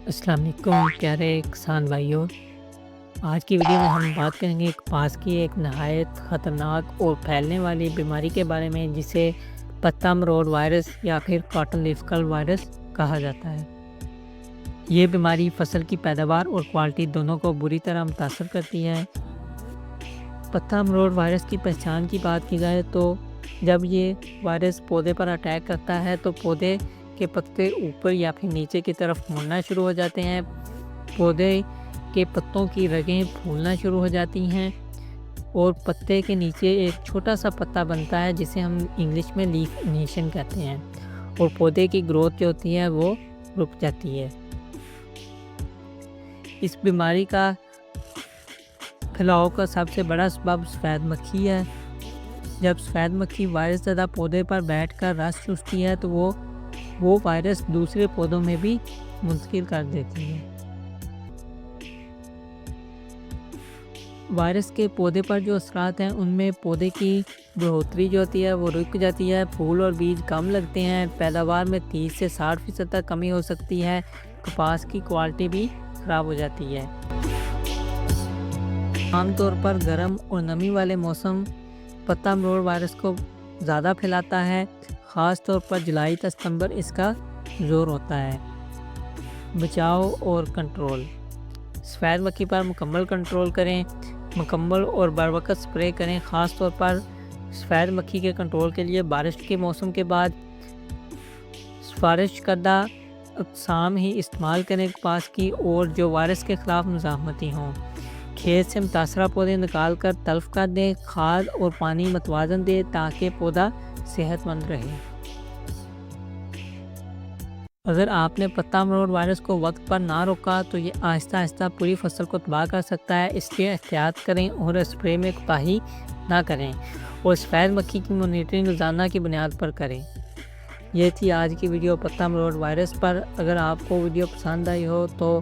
السلام علیکم پیارے کسان بھائیوں، آج کی ویڈیو میں ہم بات کریں گے کپاس کی ایک نہایت خطرناک اور پھیلنے والی بیماری کے بارے میں، جسے پتا مرور وائرس یا پھر کاٹن لیف کل وائرس کہا جاتا ہے۔ یہ بیماری فصل کی پیداوار اور کوالٹی دونوں کو بری طرح متاثر کرتی ہے۔ پتا مرور وائرس کی پہچان کی بات کی جائے تو جب یہ وائرس پودے پر اٹیک کرتا ہے تو پودے کے پتے اوپر یا پھر نیچے کی طرف مڑنا شروع ہو جاتے ہیں، پودے کے پتوں کی رگیں پھولنا شروع ہو جاتی ہیں اور پتے کے نیچے ایک چھوٹا سا پتا بنتا ہے جسے ہم انگلش میں لیف انیشن کہتے ہیں، اور پودے کی گروتھ جو ہوتی ہے وہ رک جاتی ہے۔ اس بیماری کا پھیلاؤ کا سب سے بڑا سبب سفید مکھی ہے۔ جب سفید مکھی وائرس زدہ پودے پر بیٹھ کر رس چوستی ہے تو وہ وائرس دوسرے پودوں میں بھی منتقل کر دیتی ہے۔ وائرس کے پودے پر جو اثرات ہیں ان میں پودے کی بڑھوتری جو ہوتی ہے وہ رک جاتی ہے، پھول اور بیج کم لگتے ہیں، پیداوار میں 30 سے 60% تک کمی ہو سکتی ہے، کپاس کی کوالٹی بھی خراب ہو جاتی ہے۔ عام طور پر گرم اور نمی والے موسم پتا مرور وائرس کو زیادہ پھیلاتا ہے، خاص طور پر جولائی تا ستمبر اس کا زور ہوتا ہے۔ بچاؤ اور کنٹرول: سفید مکھی پر مکمل کنٹرول کریں، مکمل اور بروقت سپرے کریں، خاص طور پر سفید مکھی کے کنٹرول کے لیے بارش کے موسم کے بعد سفارش کردہ اقسام ہی استعمال کریں کپاس کی، اور جو وائرس کے خلاف مزاحمتی ہوں۔ کھیت سے متاثرہ پودے نکال کر تلف کر دیں، کھاد اور پانی متوازن دیں تاکہ پودا صحت مند رہے۔ اگر آپ نے پتا مرور وائرس کو وقت پر نہ روکا تو یہ آہستہ آہستہ پوری فصل کو تباہ کر سکتا ہے، اس لیے احتیاط کریں اور اسپرے میں کوتاہی نہ کریں، اور سفید مکھی کی مانیٹرنگ روزانہ کی بنیاد پر کریں۔ یہ تھی آج کی ویڈیو پتا مرور وائرس پر۔ اگر آپ کو ویڈیو پسند آئی ہو تو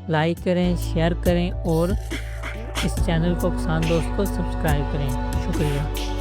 لائک کریں، شیئر کریں اور اس چینل کو پسند دوست کو سبسکرائب کریں۔ شکریہ۔